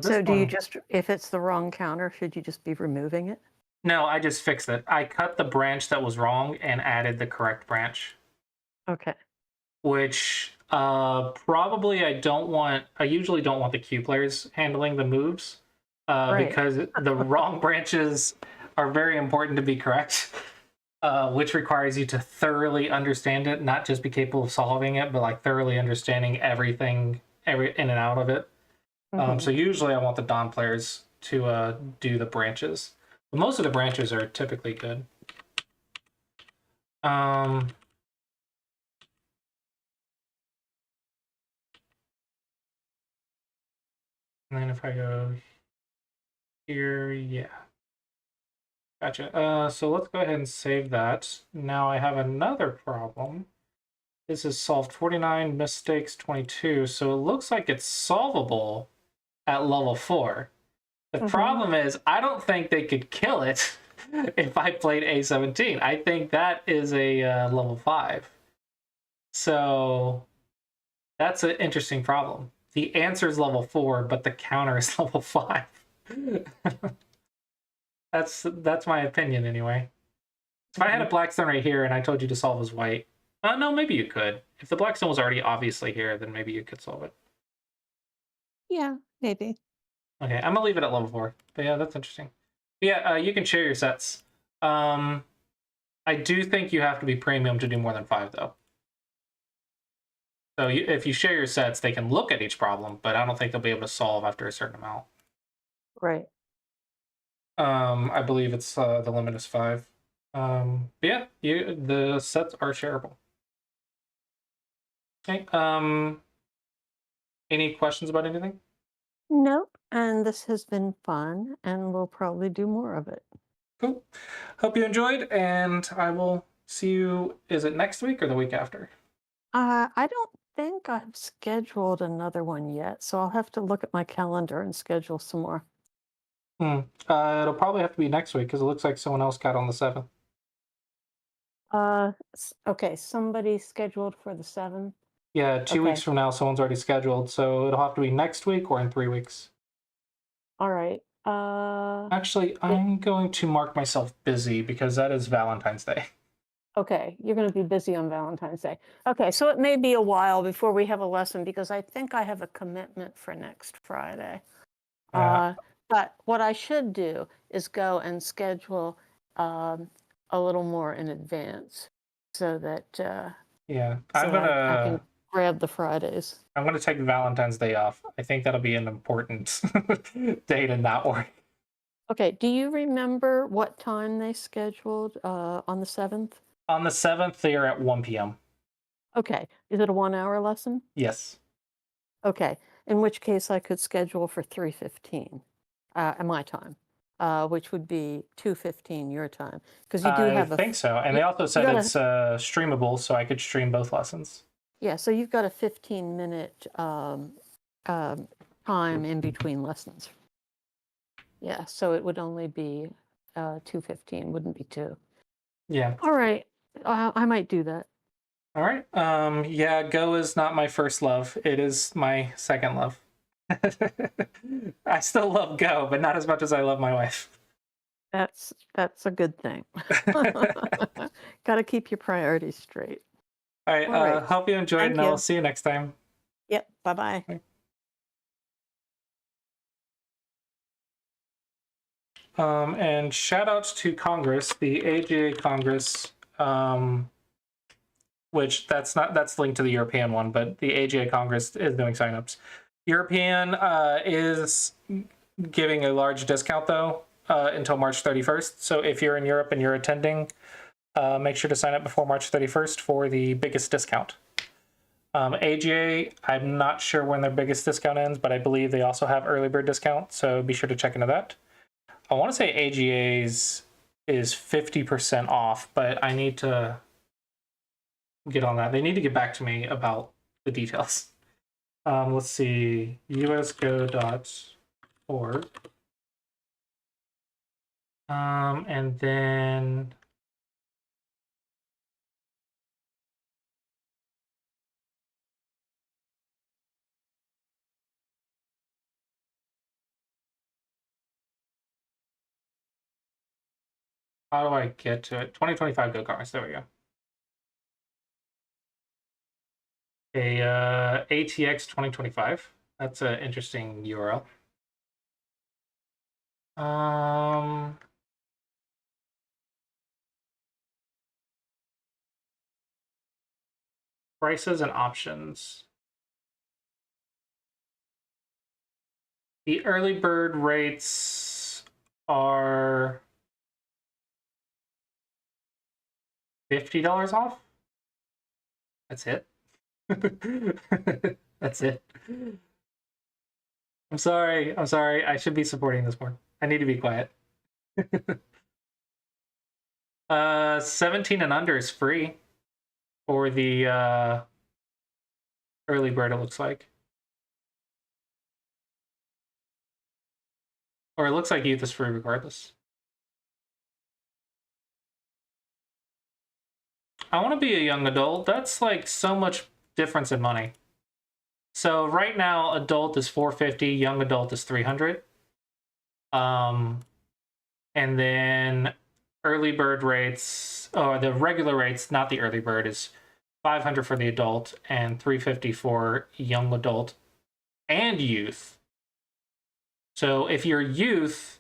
So do you just, if it's the wrong counter, should you just be removing it? No, I just fixed it. I cut the branch that was wrong and added the correct branch. Okay. Which probably I usually don't want the Q players handling the moves because the wrong branches are very important to be correct, which requires you to thoroughly understand it, not just be capable of solving it, but like thoroughly understanding everything every in and out of it. Mhm. So usually I want the Dawn players to do the branches. But most of the branches are typically good. Um, and then if I go here, yeah. Gotcha. So let's go ahead and save that. Now I have another problem. This is solved 49, mistakes 22. So it looks like it's solvable at level 4. The problem is, I don't think they could kill it if I played A17. I think that is a level 5. So that's an interesting problem. The answer is level 4, but the counter is level 5. That's my opinion anyway. If I had a Blackstone right here and I told you to solve as white, no, maybe you could. If the Blackstone was already obviously here, then maybe you could solve it. Yeah, maybe. Okay, I'm gonna leave it at level 4. But yeah, that's interesting. But yeah, you can share your sets. I do think you have to be premium to do more than 5, though. So if you share your sets, they can look at each problem, but I don't think they'll be able to solve after a certain amount. Right. I believe it's the limit is 5. But yeah, the sets are shareable. Okay. Any questions about anything? Nope. And this has been fun, and we'll probably do more of it. Cool. Hope you enjoyed, and I will see you. Is it next week or the week after? I don't think I've scheduled another one yet, so I'll have to look at my calendar and schedule some more. It'll probably have to be next week because it looks like someone else got on the 7th. Okay, somebody scheduled for the 7th. Yeah, 2 weeks Okay. from now, someone's already scheduled, so it'll have to be next week or in 3 weeks. All right. Actually, I'm going to mark myself busy because that is Valentine's Day. Okay, you're going to be busy on Valentine's Day. Okay, so it may be a while before we have a lesson because I think I have a commitment for next Friday. Yeah. But what I should do is go and schedule a little more in advance so that Yeah, I can grab the Fridays. I'm gonna take Valentine's Day off. I think that'll be an important day to not work. Okay, do you remember what time they scheduled on the 7th? On the 7th, they are at 1 p.m. Okay, is it a 1 hour lesson? Yes. Okay, in which case I could schedule for 3:15 at my time, which would be 2:15 your time, because you do I have think so. And you, they also you said got it's streamable, so I could stream both lessons. yeah, so you've got a 15-minute time in between lessons. Yeah, so it would only be 2:15, wouldn't be 2. Yeah. All right, I might do that. All right. Yeah, Go is not my first love. It is my second love. I still love Go, but not as much as I love my wife. That's a good thing. Got to keep your priorities straight. All right. All right. Hope you enjoyed, Thank and I'll you. see you next time. Yep. Bye-bye. And shout outs to Congress, the AGA Congress, which that's linked to the European one, but the AGA Congress is doing signups. European is giving a large discount though until March 31st. So if you're in Europe and you're attending, make sure to sign up before March 31st for the biggest discount. AGA, I'm not sure when their biggest discount ends, but I believe they also have early bird discount, so be sure to check into that. I want to say AGA's is 50% off, but I need to get on that. They need to get back to me about the details. Let's see, usgo.org. And then how do I get to it? 2025 Go Congress. There we go. ATX 2025. That's an interesting URL. Prices and options. The early bird rates are $50 off. That's it. That's it. I'm sorry. I'm sorry. I should be supporting this more. I need to be quiet. 17 and under is free for the early bird, it looks like. Or it looks like youth is free regardless. I want to be a young adult. That's like so much difference in money. So right now, adult is $450, young adult is $300. And then early bird rates, or the regular rates, not the early bird, is $500 for the adult and $350 for young adult and youth. So if you're youth,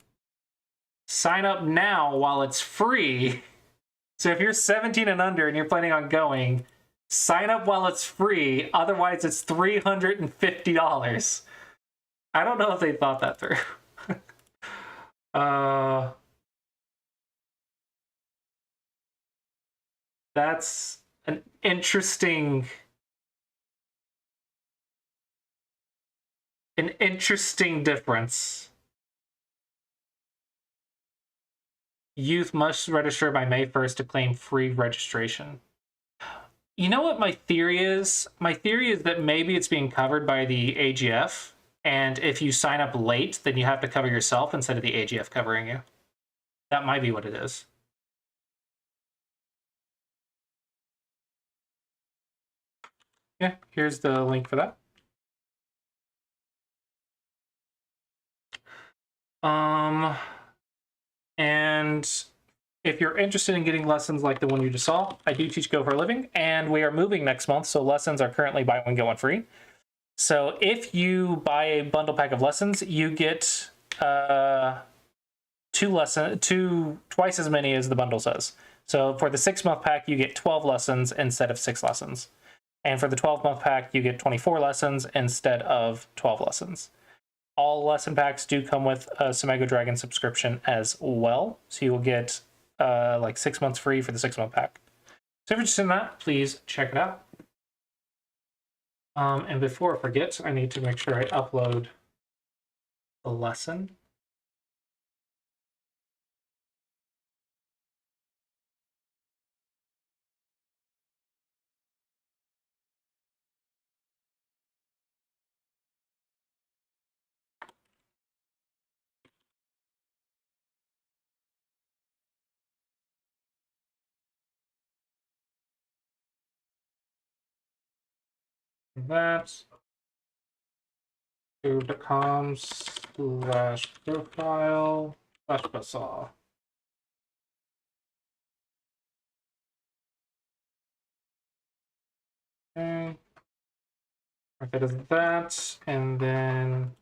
sign up now while it's free. So if you're 17 and under and you're planning on going, sign up while it's free. Otherwise, it's $350. I don't know if they thought that through. That's an interesting difference. Youth must register by May 1st to claim free registration. You know what my theory is? My theory is that maybe it's being covered by the AGF, and if you sign up late, then you have to cover yourself instead of the AGF covering you. That might be what it is. Yeah, here's the link for that. And if you're interested in getting lessons like the one you just saw, I do teach Go for a living, and we are moving next month, so lessons are currently buy one, get one free. So if you buy a bundle pack of lessons, you get twice as many as the bundle says. So for the 6-month pack, you get 12 lessons instead of 6 lessons. And for the 12-month pack, you get 24 lessons instead of 12 lessons. All lesson packs do come with a Samago Dragon subscription as well. So you will get like 6 months free for the 6-month pack. So if you're interested in that, please check it out. And before I forget, I need to make sure I upload the lesson. That youtube.com/profile/bazaar. Okay. That is that, and then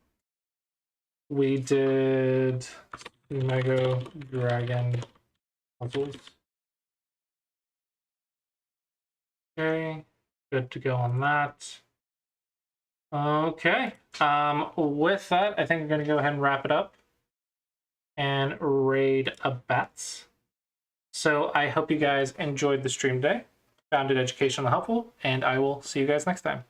we did Samago Dragon puzzles. Okay, good to go on that. Okay, with that, I think I'm going to go ahead and wrap it up and raid a bats. So I hope you guys enjoyed the stream today, found it educational and helpful, and I will see you guys next time.